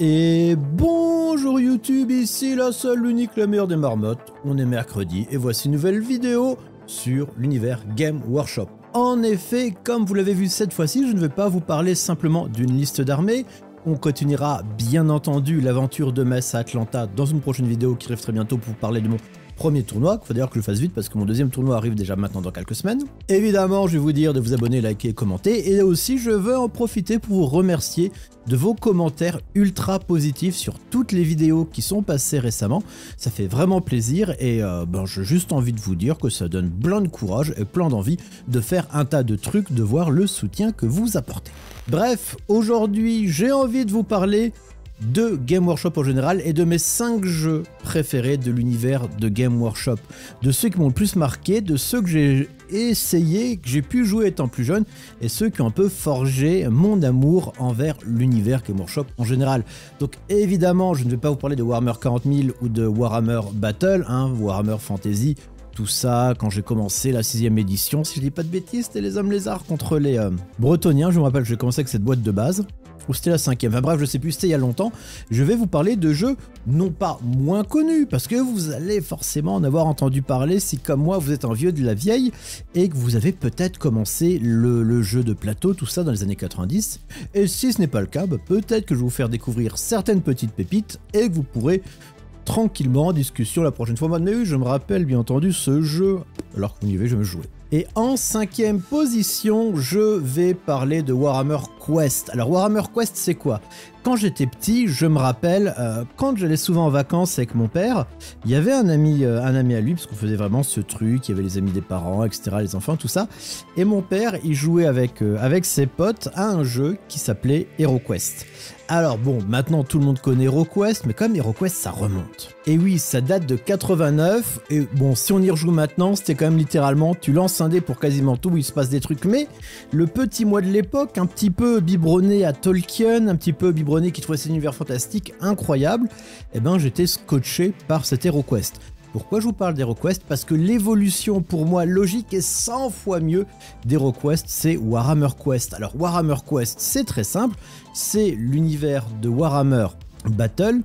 Et bonjour YouTube, ici la seule, l'unique, la meilleure des marmottes. On est mercredi et voici une nouvelle vidéo sur l'univers Game Workshop. En effet, comme vous l'avez vu cette fois-ci, je ne vais pas vous parler simplement d'une liste d'armées. On continuera bien entendu l'aventure de Metz à Atlanta dans une prochaine vidéo qui arrive très bientôt pour vous parler de mon premier tournoi. Il faut d'ailleurs que je le fasse vite parce que mon deuxième tournoi arrive déjà maintenant dans quelques semaines. Évidemment, je vais vous dire de vous abonner, liker, commenter. Et aussi, je veux en profiter pour vous remercier de vos commentaires ultra positifs sur toutes les vidéos qui sont passées récemment. Ça fait vraiment plaisir et j'ai juste envie de vous dire que ça donne plein de courage et plein d'envie de faire un tas de trucs, de voir le soutien que vous apportez. Bref, aujourd'hui, j'ai envie de vous parler de Game Workshop en général et de mes 5 jeux préférés de l'univers de Game Workshop, de ceux qui m'ont le plus marqué, de ceux que j'ai essayé, que j'ai pu jouer étant plus jeune et ceux qui ont un peu forgé mon amour envers l'univers Game Workshop en général. Donc évidemment, je ne vais pas vous parler de Warhammer 40 000 ou de Warhammer Battle, Warhammer Fantasy. Tout ça, quand j'ai commencé la 6ème édition, si je dis pas de bêtises, c'était les hommes lézards contre les Bretoniens. Je me rappelle que j'ai commencé avec cette boîte de base, ou c'était la 5ème, enfin bref, je sais plus, c'était il y a longtemps. Je vais vous parler de jeux non pas moins connus, parce que vous allez forcément en avoir entendu parler si comme moi vous êtes un vieux de la vieille, et que vous avez peut-être commencé le jeu de plateau, tout ça dans les années 90. Et si ce n'est pas le cas, peut-être que je vais vous faire découvrir certaines petites pépites, et que vous pourrez tranquillement en discussion la prochaine fois. Mais oui, je me rappelle bien entendu ce jeu, alors que vous y avez, je me jouais. Et en 5ème position, je vais parler de Warhammer Quest. Alors Warhammer Quest, c'est quoi? Quand j'étais petit, je me rappelle, quand j'allais souvent en vacances avec mon père, il y avait un ami à lui, parce qu'on faisait vraiment ce truc, il y avait les amis des parents, etc., les enfants, tout ça. Et mon père, il jouait avec ses potes à un jeu qui s'appelait HeroQuest. Alors bon, maintenant tout le monde connaît HeroQuest, mais comme HeroQuest, ça remonte. Et oui, ça date de 89, et bon, si on y rejoue maintenant, c'était quand même littéralement, tu lances un dé pour quasiment tout, où il se passe des trucs, mais le petit moi de l'époque, un petit peu biberonné à Tolkien, un petit peu biberonné qui trouvait cet univers fantastique incroyable, et ben j'étais scotché par cet HeroQuest. Pourquoi je vous parle d'HeroQuest? Parce que l'évolution pour moi logique est 100 fois mieux d'HeroQuest, c'est Warhammer Quest. Alors Warhammer Quest, c'est très simple, c'est l'univers de Warhammer Battle,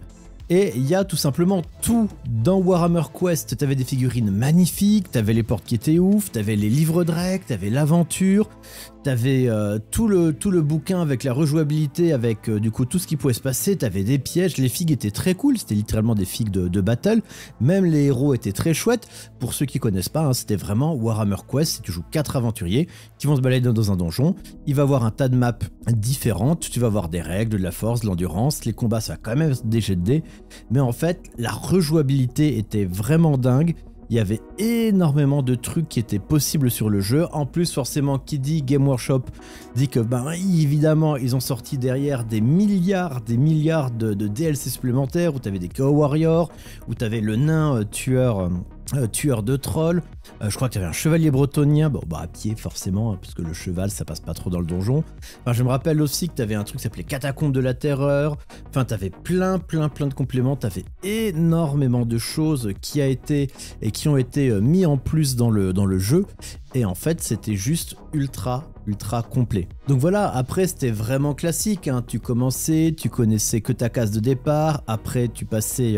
et il y a tout simplement tout dans Warhammer Quest. T'avais des figurines magnifiques, t'avais les portes qui étaient ouf, t'avais les livres de règles, t'avais l'aventure, t'avais tout le bouquin avec la rejouabilité, avec du coup tout ce qui pouvait se passer, t'avais des pièges, les figues étaient très cool, c'était littéralement des figues de battle, même les héros étaient très chouettes. Pour ceux qui connaissent pas, c'était vraiment Warhammer Quest, si tu joues 4 aventuriers qui vont se balader dans un donjon, il va y avoir un tas de maps différentes, tu vas avoir des règles, de la force, de l'endurance, les combats ça va quand même des jets de dés, mais en fait la rejouabilité était vraiment dingue. Il y avait énormément de trucs qui étaient possibles sur le jeu. En plus, forcément, qui dit Game Workshop dit que, évidemment, ils ont sorti derrière des milliards de DLC supplémentaires où tu avais des Chaos Warriors, où tu avais le nain tueur de trolls. Je crois que tu avais un chevalier bretonien, à pied forcément, puisque le cheval ça passe pas trop dans le donjon. Enfin, je me rappelle aussi que tu avais un truc qui s'appelait Catacombes de la Terreur. Enfin, tu avais plein de compléments, tu avais énormément de choses qui ont été mis en plus dans le jeu. Et en fait, c'était juste ultra complet. Donc voilà, après c'était vraiment classique, tu commençais, tu connaissais que ta case de départ, après tu passais,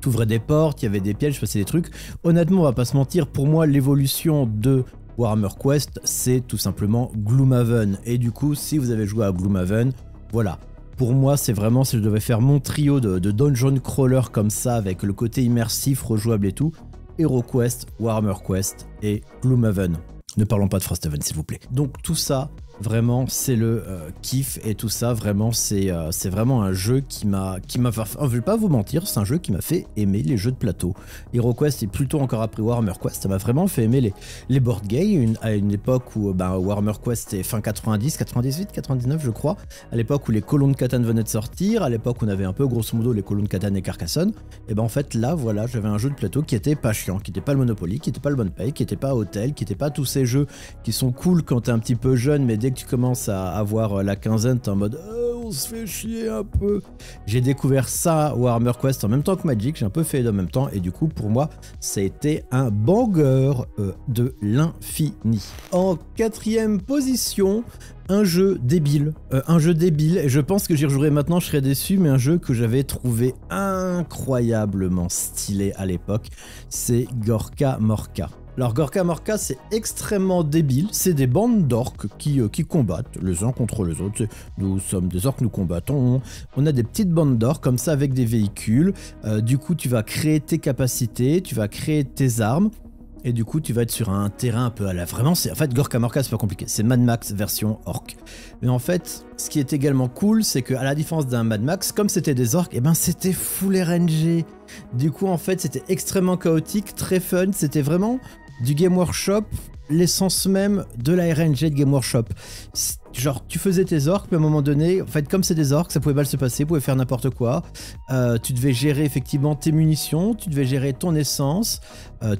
t'ouvrais des portes, il y avait des pièges, je passais des trucs. Honnêtement, on va pas se mentir, pour moi l'évolution de Warhammer Quest, c'est tout simplement Gloomhaven. Et du coup, si vous avez joué à Gloomhaven, voilà. Pour moi, c'est vraiment, si je devais faire mon trio de dungeon crawler comme ça, avec le côté immersif, rejouable et tout, HeroQuest, Warhammer Quest et Gloomhaven. Ne parlons pas de Frosthaven s'il vous plaît. Donc tout ça, vraiment, c'est le kiff et tout ça, vraiment, c'est vraiment un jeu qui m'a fait, je vais pas vous mentir, c'est un jeu qui m'a fait aimer les jeux de plateau. HeroQuest est plutôt encore après Warhammer Quest, ça m'a vraiment fait aimer les board games à une époque où Warhammer Quest c'était fin 90, 98, 99 je crois, à l'époque où les colons de Catan venaient de sortir, à l'époque où on avait un peu grosso modo les colons de Catan et Carcassonne, et en fait là voilà, j'avais un jeu de plateau qui était pas chiant, qui était pas le Monopoly, qui était pas le Bonne-Paye, qui était pas Hotel, qui était pas tous ces jeux qui sont cool quand t'es un petit peu jeune, mais dès que tu commences à avoir la quinzaine, t'es en mode on se fait chier un peu. J'ai découvert ça Warhammer Quest en même temps que Magic, j'ai un peu fait les deux en même temps et du coup pour moi ça a été un banger de l'infini. En quatrième position, un jeu débile, et je pense que j'y rejouerai maintenant, je serais déçu, mais un jeu que j'avais trouvé incroyablement stylé à l'époque, c'est Gorka Morka. Alors Gorka Morka c'est extrêmement débile, c'est des bandes d'orques qui combattent les uns contre les autres, nous sommes des orques, nous combattons, on a des petites bandes d'orques comme ça avec des véhicules, du coup tu vas créer tes capacités, tu vas créer tes armes, et du coup tu vas être sur un terrain un peu à la... Vraiment, en fait Gorka Morka c'est pas compliqué, c'est Mad Max version orc. Mais en fait, ce qui est également cool, c'est que à la différence d'un Mad Max, comme c'était des orques, et ben c'était full RNG. Du coup en fait c'était extrêmement chaotique, très fun, c'était vraiment du Game Workshop, l'essence même de la RNG de Game Workshop. Genre, tu faisais tes orques, mais à un moment donné, en fait, comme c'est des orques, ça pouvait mal se passer, pouvait faire n'importe quoi. Tu devais gérer effectivement tes munitions, tu devais gérer ton essence,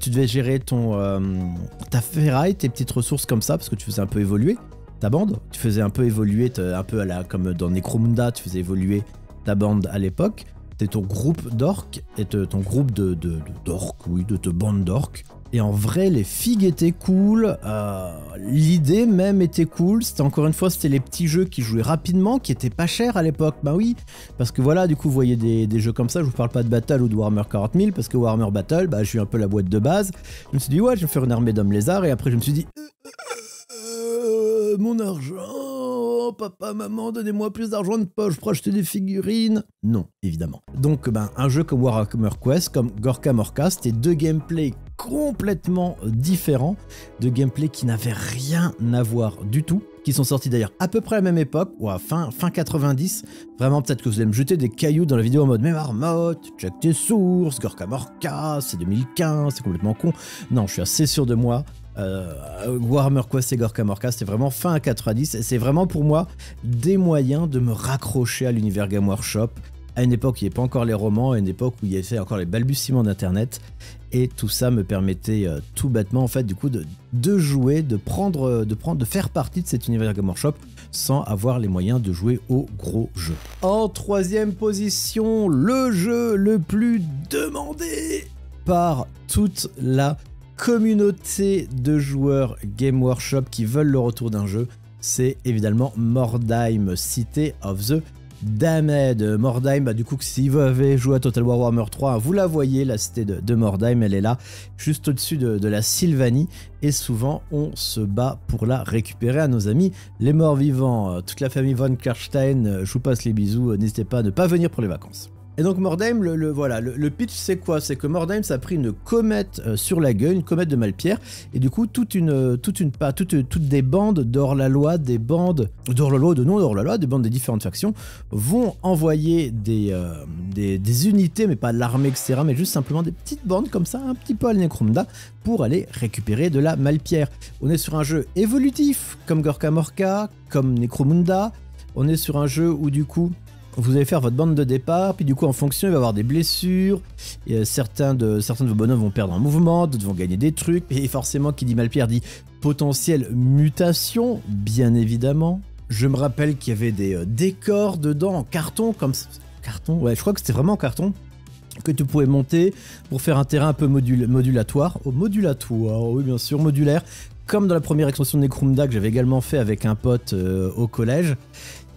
tu devais gérer ta ferraille, tes petites ressources comme ça, parce que tu faisais un peu évoluer ta bande. Tu faisais un peu évoluer, un peu comme dans Necromunda, tu faisais évoluer ta bande à l'époque. C'était ton groupe d'orques et ton groupe d'orques, oui, de bande d'orques. Et en vrai, les figues étaient cool, l'idée même était cool, encore une fois, c'était les petits jeux qui jouaient rapidement, qui étaient pas chers à l'époque, bah oui, parce que voilà, du coup, vous voyez des jeux comme ça, je vous parle pas de Battle ou de Warhammer 40 000, parce que Warhammer Battle, bah, je suis un peu la boîte de base, je me suis dit, ouais, je vais faire une armée d'hommes lézards, et après je me suis dit, mon argent, papa, maman, donnez-moi plus d'argent de poche pour acheter des figurines. Non, évidemment. Donc, un jeu comme Warhammer Quest, comme Gorka Morka, c'était deux gameplays complètement différents, de gameplay qui n'avaient rien à voir du tout, qui sont sortis d'ailleurs à peu près à la même époque, ou à fin 90. Vraiment, peut-être que vous allez me jeter des cailloux dans la vidéo en mode « Mais Marmotte, check tes sources, Gorka Morka, c'est 2015, c'est complètement con. » Non, je suis assez sûr de moi. Warhammer Quest et Gorka Morka, c'était vraiment fin 90, et c'est vraiment pour moi des moyens de me raccrocher à l'univers Game Workshop, à une époque où il n'y avait pas encore les romans, à une époque où il y avait encore les balbutiements d'internet, et tout ça me permettait tout bêtement en fait du coup de jouer, de faire partie de cet univers Game Workshop sans avoir les moyens de jouer au gros jeu. En troisième position, le jeu le plus demandé par toute la communauté de joueurs Game Workshop qui veulent le retour d'un jeu, c'est évidemment Mordheim, City of the Damned. Mordheim, du coup, si vous avez joué à Total War Warhammer 3, vous la voyez, la cité de Mordheim, elle est là, juste au-dessus de la Sylvanie, et souvent on se bat pour la récupérer à nos amis les morts vivants. Toute la famille von Karstein, je vous passe les bisous, n'hésitez pas à ne pas venir pour les vacances. Et donc Mordheim, le pitch c'est quoi? C'est que Mordheim ça a pris une comète sur la gueule, une comète de Malpierre, et du coup toutes des bandes d'hors-la-loi, des bandes d'hors-la-loi ou de non-hors-la-loi, des bandes des différentes factions, vont envoyer des unités, mais pas l'armée etc, mais juste simplement des petites bandes comme ça, un petit peu à la Necromunda, pour aller récupérer de la Malpierre. On est sur un jeu évolutif, comme Gorka Morka, comme Necromunda, on est sur un jeu où du coup vous allez faire votre bande de départ, puis du coup en fonction il va y avoir des blessures, et certains de vos bonhommes vont perdre un mouvement, d'autres vont gagner des trucs, et forcément qui dit Malpierre dit potentielle mutation, bien évidemment. Je me rappelle qu'il y avait des décors dedans en carton, comme carton, ouais je crois que c'était vraiment en carton, que tu pouvais monter pour faire un terrain un peu modulatoire, oui bien sûr, modulaire, comme dans la première extension de Necromunda que j'avais également fait avec un pote au collège.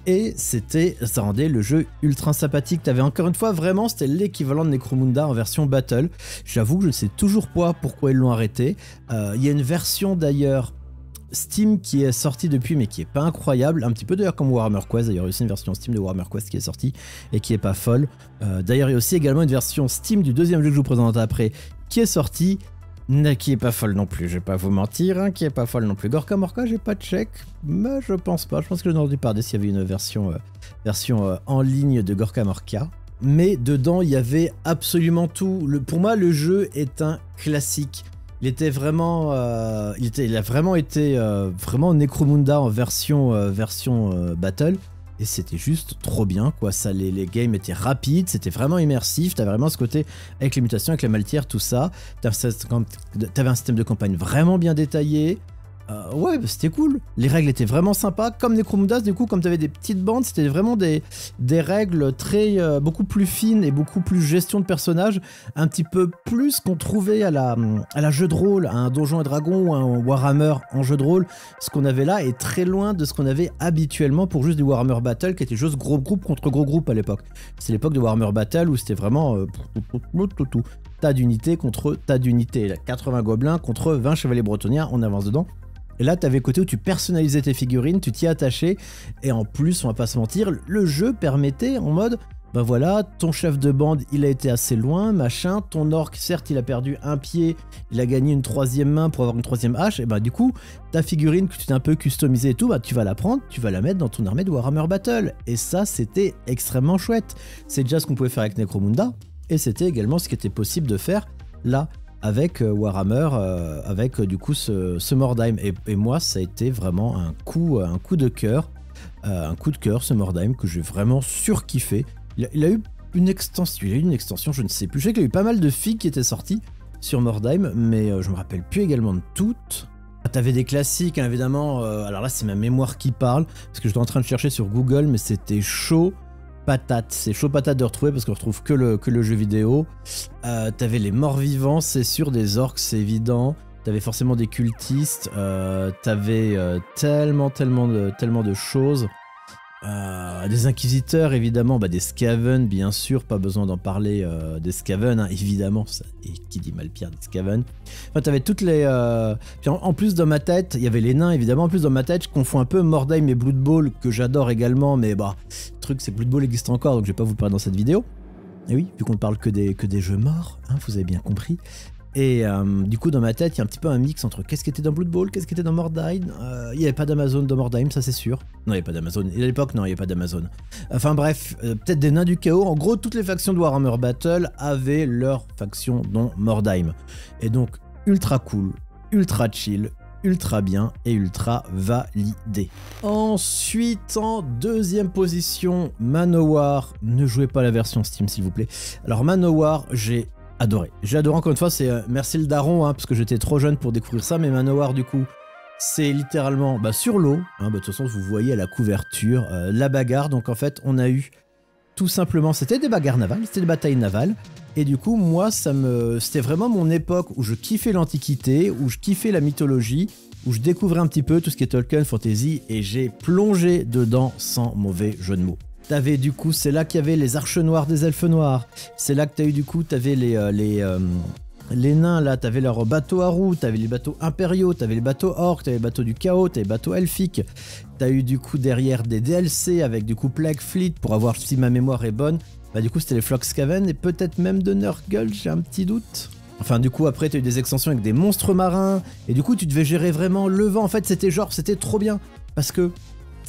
Et ça rendait le jeu ultra sympathique. T'avais encore une fois, vraiment, c'était l'équivalent de Necromunda en version Battle. J'avoue que je ne sais toujours pas pourquoi ils l'ont arrêté. Il y a une version d'ailleurs Steam qui est sortie depuis, mais qui est pas incroyable. Un petit peu d'ailleurs comme Warhammer Quest. D'ailleurs, il y a aussi une version Steam de Warhammer Quest qui est sortie et qui est pas folle. D'ailleurs, il y a aussi également une version Steam du deuxième jeu que je vous présente après qui est sortie. Qui est pas folle non plus, je vais pas vous mentir, hein, qui est pas folle non plus. Gorka Morka, j'ai pas de check, mais je pense pas. Je pense que j'en aurais dû parler s'il y avait une version en ligne de Gorka Morka. Mais dedans, il y avait absolument tout. Pour moi, le jeu est un classique. Il était vraiment, il a vraiment été vraiment Necromunda en version Battle. Et c'était juste trop bien, quoi. Ça, les games étaient rapides, c'était vraiment immersif. T'avais vraiment ce côté avec les mutations, avec la Malpierre, tout ça. T'avais un système de campagne vraiment bien détaillé. Ouais, bah, c'était cool. Les règles étaient vraiment sympas. Comme Necromundas, du coup, comme tu avais des petites bandes, c'était vraiment des règles très beaucoup plus fines et beaucoup plus gestion de personnages. Un petit peu plus qu'on trouvait à la jeu de rôle, à un Donjon et Dragon ou un Warhammer en jeu de rôle. Ce qu'on avait là est très loin de ce qu'on avait habituellement pour juste du Warhammer Battle, qui était juste gros groupe contre gros groupe à l'époque. C'est l'époque de Warhammer Battle où c'était vraiment tas d'unités contre tas d'unités. 80 gobelins contre 20 chevaliers bretoniens, on avance dedans. Et là, t'avais le côté où tu personnalisais tes figurines, tu t'y attachais, et en plus, on va pas se mentir, le jeu permettait en mode, ben voilà, ton chef de bande, il a été assez loin, machin, ton orc, certes, il a perdu un pied, il a gagné une troisième main pour avoir une troisième hache, et ben du coup, ta figurine que tu t'es un peu customisée et tout, bah tu vas la prendre, tu vas la mettre dans ton armée de Warhammer Battle. Et ça, c'était extrêmement chouette. C'est déjà ce qu'on pouvait faire avec Necromunda, et c'était également ce qui était possible de faire là, avec Warhammer, avec du coup ce Mordheim. Et moi, ça a été vraiment un coup de cœur, ce Mordheim que j'ai vraiment surkiffé. Il a eu une extension, je ne sais plus. Je sais qu'il y a eu pas mal de filles qui étaient sorties sur Mordheim, mais je me rappelle plus également de toutes. T'avais des classiques, hein, évidemment. Alors là, c'est ma mémoire qui parle, parce que j'étais en train de chercher sur Google, mais c'était chaud. Patate, c'est chaud patate de retrouver parce qu'on retrouve que le jeu vidéo. T'avais les morts vivants, c'est sûr, des orques, c'est évident. T'avais forcément des cultistes. T'avais tellement de choses. Des inquisiteurs, évidemment, des Skaven, bien sûr, pas besoin d'en parler. Des Skaven, hein, évidemment, ça, et qui dit mal pire, des Skaven. Enfin, t'avais toutes les. Puis en plus, dans ma tête, il y avait les nains, évidemment. En plus, dans ma tête, je confonds un peu Mordheim et Blood Bowl, que j'adore également, mais le truc, c'est que Blood Bowl existe encore, donc je vais pas vous parler dans cette vidéo. Et oui, vu qu'on ne parle que des jeux morts, hein, vous avez bien compris. Et du coup, dans ma tête, il y a un petit peu un mix entre qu'est-ce qui était dans Blood Bowl, qu'est-ce qui était dans Mordheim. Il n'y avait pas d'Amazon dans Mordheim, ça c'est sûr. Non, il n'y avait pas d'Amazon. Et à l'époque, non, il n'y avait pas d'Amazon. Enfin bref, peut-être des nains du chaos. En gros, toutes les factions de Warhammer Battle avaient leur faction dans Mordheim. Et donc, ultra cool, ultra chill, ultra bien et ultra validé. Ensuite, en deuxième position, Manowar. Ne jouez pas la version Steam, s'il vous plaît. Alors, Manowar, j'ai adoré. J'ai adoré, encore une fois, c'est merci le daron, hein, parce que j'étais trop jeune pour découvrir ça, mais Manowar, du coup, c'est littéralement sur l'eau. Hein, de toute façon, vous voyez à la couverture la bagarre. Donc, en fait, on a eu tout simplement, c'était des bagarres navales, c'était des batailles navales. Et du coup, moi, c'était vraiment mon époque où je kiffais l'Antiquité, où je kiffais la mythologie, où je découvrais un petit peu tout ce qui est Tolkien, Fantasy, et j'ai plongé dedans sans mauvais jeu de mots. T'avais du coup, c'est là qu'il y avait les arches noires des elfes noirs. C'est là que t'as eu du coup, t'avais les nains là, t'avais leurs bateaux à roues, t'avais les bateaux impériaux, t'avais les bateaux orques, t'avais les bateaux du chaos, t'avais les bateaux elfiques. T'as eu du coup derrière des DLC avec du coup Plague Fleet pour avoir, si ma mémoire est bonne, du coup c'était les Flockskaven et peut-être même de Nurgle, j'ai un petit doute. Enfin du coup après t'as eu des extensions avec des monstres marins et du coup tu devais gérer vraiment le vent. En fait c'était trop bien parce que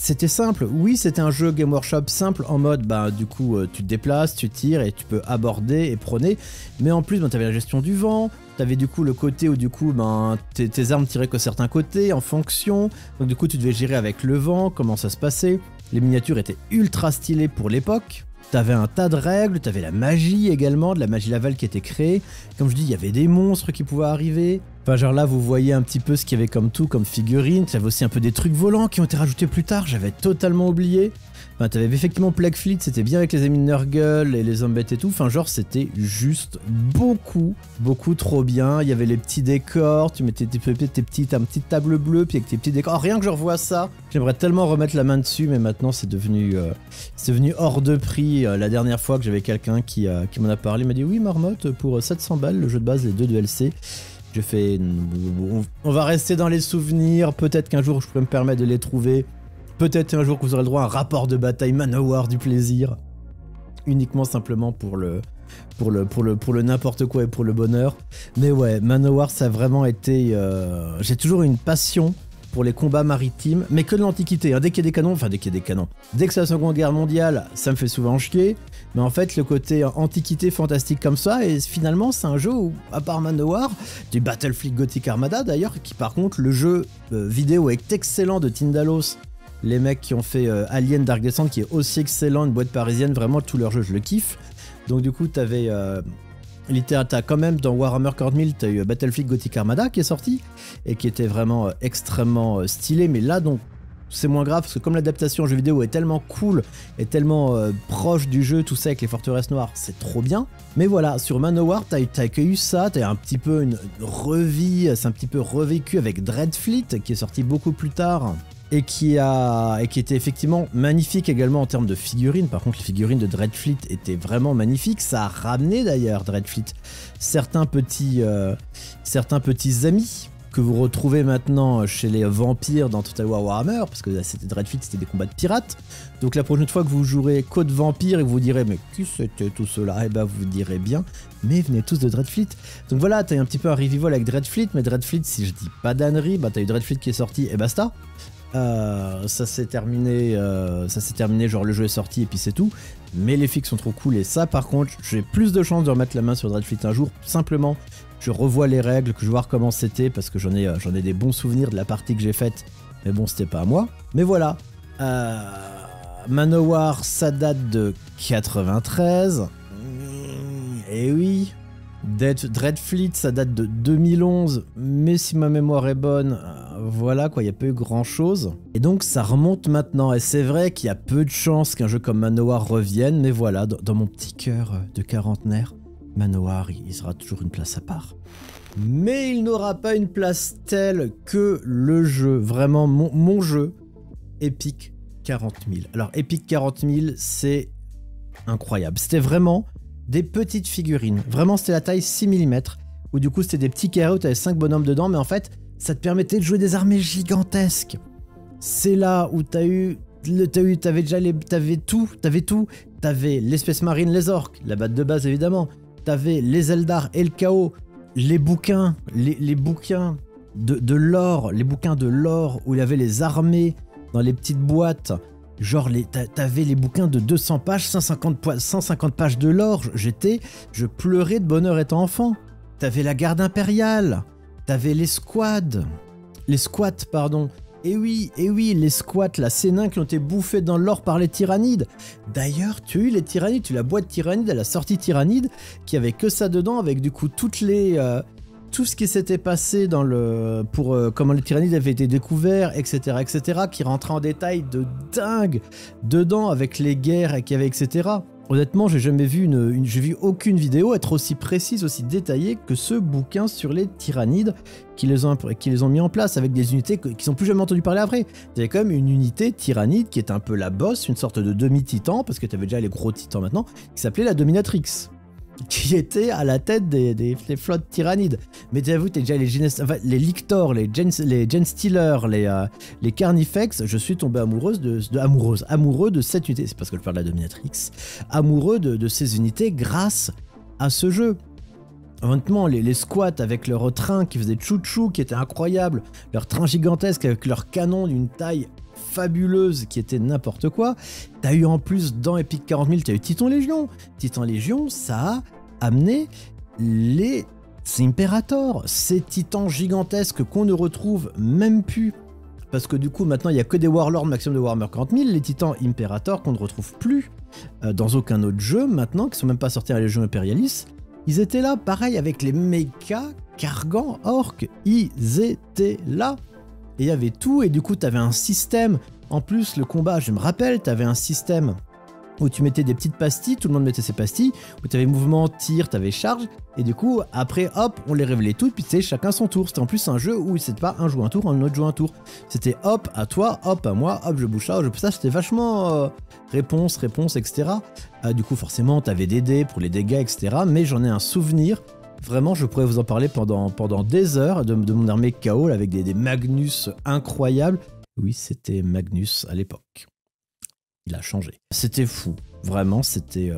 c'était simple. Oui, c'était un jeu Game Workshop simple en mode, du coup, tu te déplaces, tu tires et tu peux aborder et prôner. Mais en plus, t'avais la gestion du vent, t'avais du coup le côté où du coup, tes armes tiraient que certains côtés en fonction. Donc du coup, tu devais gérer avec le vent, comment ça se passait. Les miniatures étaient ultra stylées pour l'époque. T'avais un tas de règles, t'avais la magie également, de la magie Laval qui était créée. Comme je dis, il y avait des monstres qui pouvaient arriver. Enfin, genre là, vous voyez un petit peu ce qu'il y avait comme figurines. T'avais aussi un peu des trucs volants qui ont été rajoutés plus tard, j'avais totalement oublié. Enfin, t'avais effectivement Plague Fleet, c'était bien avec les amis de Nurgle et les zombies et tout. Enfin, genre, c'était juste beaucoup trop bien. Il y avait les petits décors, tu mettais ta petite table bleue, puis avec tes petits décors. Oh, rien que je revois ça, j'aimerais tellement remettre la main dessus, mais maintenant c'est devenu hors de prix. La dernière fois que j'avais quelqu'un qui m'en a parlé, il m'a dit oui, Marmotte, pour 700 balles, le jeu de base, les 2 DLC. J'ai fait, on va rester dans les souvenirs, peut-être qu'un jour je pourrais me permettre de les trouver. Peut-être un jour que vous aurez le droit à un rapport de bataille Manowar du plaisir. Uniquement simplement pour le n'importe quoi et pour le bonheur. Mais ouais, Manowar ça a vraiment été... J'ai toujours eu une passion pour les combats maritimes, mais que de l'Antiquité. Hein. Dès qu'il y a des canons, dès que c'est la Seconde Guerre mondiale, ça me fait souvent chier. Mais en fait, le côté Antiquité fantastique comme ça, et finalement, c'est un jeu où, à part Manowar, du Battlefleet Gothic Armada d'ailleurs, qui par contre, le jeu vidéo est excellent de Tindalos. Les mecs qui ont fait Alien Dark Descent, qui est aussi excellent, une boîte parisienne, vraiment tout leur jeu, je le kiffe. Donc du coup, t'avais T'as quand même dans Warhammer 40 000, t'as eu Battlefield Gothic Armada qui est sorti et qui était vraiment extrêmement stylé, mais là donc c'est moins grave parce que comme l'adaptation en jeu vidéo est tellement cool et tellement proche du jeu, tout ça avec les forteresses noires, c'est trop bien. Mais voilà, sur Manowar, t'as eu ça, t'as un petit peu une revie, c'est un petit peu revécu avec Dreadfleet qui est sorti beaucoup plus tard. Et qui était effectivement magnifique également en termes de figurines. Par contre, les figurines de Dreadfleet étaient vraiment magnifiques. Ça a ramené d'ailleurs Dreadfleet certains petits amis que vous retrouvez maintenant chez les vampires dans Total War Warhammer, parce que c'était Dreadfleet, c'était des combats de pirates. Donc la prochaine fois que vous jouerez Code Vampire et que vous direz mais qui c'était tout cela, et ben vous direz bien mais venez tous de Dreadfleet. Donc voilà, t'as eu un petit peu un revival avec Dreadfleet, mais Dreadfleet, si je dis pas d'ânerie, bah t'as eu Dreadfleet qui est sorti et basta. Ça s'est terminé, genre le jeu est sorti et puis c'est tout. Mais les fixes sont trop cool et ça par contre j'ai plus de chances de remettre la main sur Dreadfleet un jour. Simplement je revois les règles, que je vois comment c'était parce que j'en ai des bons souvenirs de la partie que j'ai faite. Mais bon c'était pas à moi. Mais voilà, Manowar ça date de 93. Et oui. Dreadfleet ça date de 2011, mais si ma mémoire est bonne, voilà quoi, il n'y a pas eu grand chose. Et donc ça remonte maintenant, et c'est vrai qu'il y a peu de chances qu'un jeu comme Manowar revienne, mais voilà, dans mon petit cœur de quarantenaire, Manowar il sera toujours une place à part. Mais il n'aura pas une place telle que le jeu, vraiment mon jeu, Epic 40 000. Alors Epic 40 000 c'est incroyable, c'était vraiment des petites figurines. Vraiment, c'était la taille 6 mm, où du coup, c'était des petits carrés où t'avais 5 bonhommes dedans, mais en fait, ça te permettait de jouer des armées gigantesques. C'est là où t'avais tout. T'avais l'espèce marine, les orques, la batte de base évidemment. T'avais les Eldar et le chaos, les bouquins, les bouquins de l'or, les bouquins de l'or où il y avait les armées dans les petites boîtes. Genre, t'avais les bouquins de 200 pages, 150 pages de l'or. Je pleurais de bonheur étant enfant. T'avais la garde impériale. T'avais les squats, pardon. Et oui, les squats, là, ces nains qui ont été bouffés dans l'or par les tyrannides. D'ailleurs, tu as eu les tyrannides, tu as eu la boîte tyrannide à la sortie tyrannide, qui avait que ça dedans, avec du coup tout ce qui s'était passé dans comment les tyrannides avaient été découverts, etc., qui rentrait en détail de dingue dedans avec les guerres qu'il y avait, etc. Honnêtement, j'ai vu aucune vidéo être aussi précise, aussi détaillée que ce bouquin sur les tyrannides qui les ont mis en place avec des unités qui sont plus jamais entendues parler après. Il y avait quand même une unité tyrannide qui est un peu la boss, une sorte de demi-titan, parce que tu avais déjà les gros titans maintenant, qui s'appelait la Dominatrix, qui était à la tête des flottes tyrannides. Mais tu as vu, déjà les Lictor, les Genestealer, les Carnifex, je suis tombé amoureux de cette unité. C'est parce que je parle de la Dominatrix. Amoureux de ces unités grâce à ce jeu. Honnêtement, les squats avec leur train qui faisait chouchou, qui était incroyable, leur train gigantesque avec leur canon d'une taille fabuleuse qui était n'importe quoi. T'as eu en plus dans Epic 40 000, t'as eu Titan Légion. Titan Légion, ça a amené les Imperators, ces titans gigantesques qu'on ne retrouve même plus. Parce que du coup, maintenant, il n'y a que des Warlords maximum de Warhammer 40 000, les titans Imperators qu'on ne retrouve plus dans aucun autre jeu maintenant, qui sont même pas sortis à la Légion Imperialis. Ils étaient là, pareil avec les Mecha, Kargan, Orcs, ils étaient là. Et il y avait tout, et du coup, tu avais un système. En plus, le combat, je me rappelle, tu avais un système où tu mettais des petites pastilles, tout le monde mettait ses pastilles, où tu avais mouvement, tir, tu avais charge, et du coup, après, hop, on les révélait toutes, puis c'était chacun son tour. C'était en plus un jeu où c'était pas un joue un tour, un autre joue un tour. C'était hop, à toi, hop, à moi, hop, je bouge ça, je bouge ça. C'était vachement réponse, etc. Du coup, forcément, tu avais des dés pour les dégâts, etc. Mais j'en ai un souvenir. Vraiment, je pourrais vous en parler pendant des heures de mon armée KO là, avec des Magnus incroyables. Oui, c'était Magnus à l'époque. Il a changé. C'était fou. Vraiment, c'était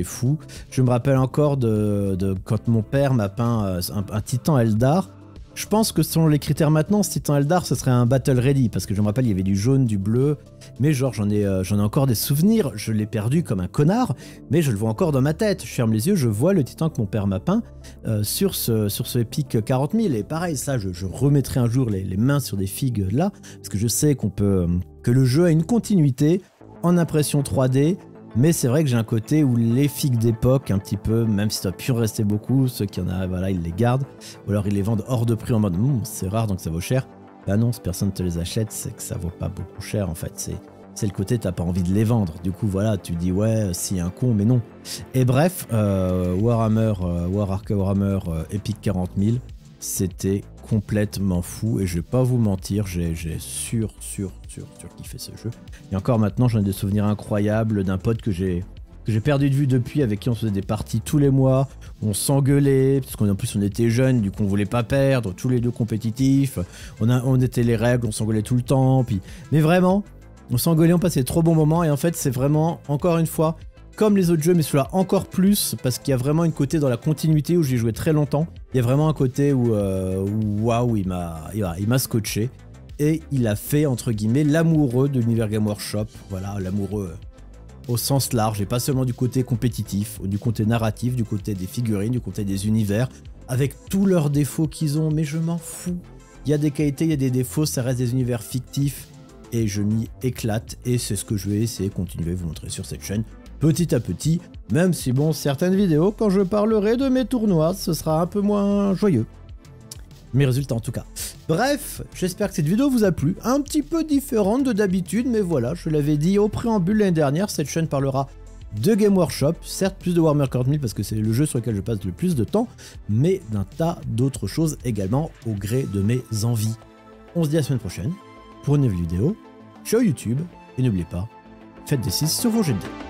fou. Je me rappelle encore de quand mon père m'a peint un titan Eldar. Je pense que selon les critères maintenant, ce titan Eldar, ce serait un battle ready. Parce que je me rappelle, il y avait du jaune, du bleu. Mais genre, j'en ai encore des souvenirs. Je l'ai perdu comme un connard. Mais je le vois encore dans ma tête. Je ferme les yeux, je vois le titan que mon père m'a peint sur ce Epic 40 000. Et pareil, ça, je remettrai un jour les mains sur des figues là. Parce que je sais que le jeu a une continuité en impression 3D. Mais c'est vrai que j'ai un côté où les figues d'époque, un petit peu, même si ça a pu en rester beaucoup, ceux qui en a, voilà, ils les gardent. Ou alors ils les vendent hors de prix en mode c'est rare donc ça vaut cher. Bah non, si personne te les achète, c'est que ça vaut pas beaucoup cher en fait. C'est le côté, t'as pas envie de les vendre. Du coup, voilà, tu dis ouais, si un con, mais non. Et bref, Warhammer Epic 40 000, c'était complètement fou. Et je vais pas vous mentir, j'ai sur kiffé ce jeu. Et encore maintenant, j'en ai des souvenirs incroyables d'un pote que j'ai perdu de vue depuis, avec qui on se faisait des parties tous les mois. On s'engueulait, parce qu'en plus on était jeunes, du coup on voulait pas perdre, tous les deux compétitifs. On était les règles, on s'engueulait tout le temps. Mais vraiment, on s'engueulait, on passait de trop bons moments. Et en fait, c'est vraiment, encore une fois, comme les autres jeux, mais celui-là encore plus, parce qu'il y a vraiment une côté dans la continuité où j'ai joué très longtemps. Il y a vraiment un côté où waouh, il m'a scotché. Et il a fait, entre guillemets, l'amoureux de l'univers Game Workshop. Voilà, l'amoureux au sens large, et pas seulement du côté compétitif, du côté narratif, du côté des figurines, du côté des univers, avec tous leurs défauts qu'ils ont, mais je m'en fous. Il y a des qualités, il y a des défauts, ça reste des univers fictifs, et je m'y éclate, et c'est ce que je vais essayer de continuer à vous montrer sur cette chaîne, petit à petit, même si bon, certaines vidéos, quand je parlerai de mes tournois, ce sera un peu moins joyeux. Mes résultats en tout cas. Bref, j'espère que cette vidéo vous a plu, un petit peu différente de d'habitude, mais voilà, je l'avais dit au préambule l'année dernière, cette chaîne parlera de Game Workshop, certes plus de Warhammer 40 000 parce que c'est le jeu sur lequel je passe le plus de temps, mais d'un tas d'autres choses également au gré de mes envies. On se dit à la semaine prochaine pour une nouvelle vidéo, ciao YouTube, et n'oubliez pas, faites des 6 sur vos jets de dés.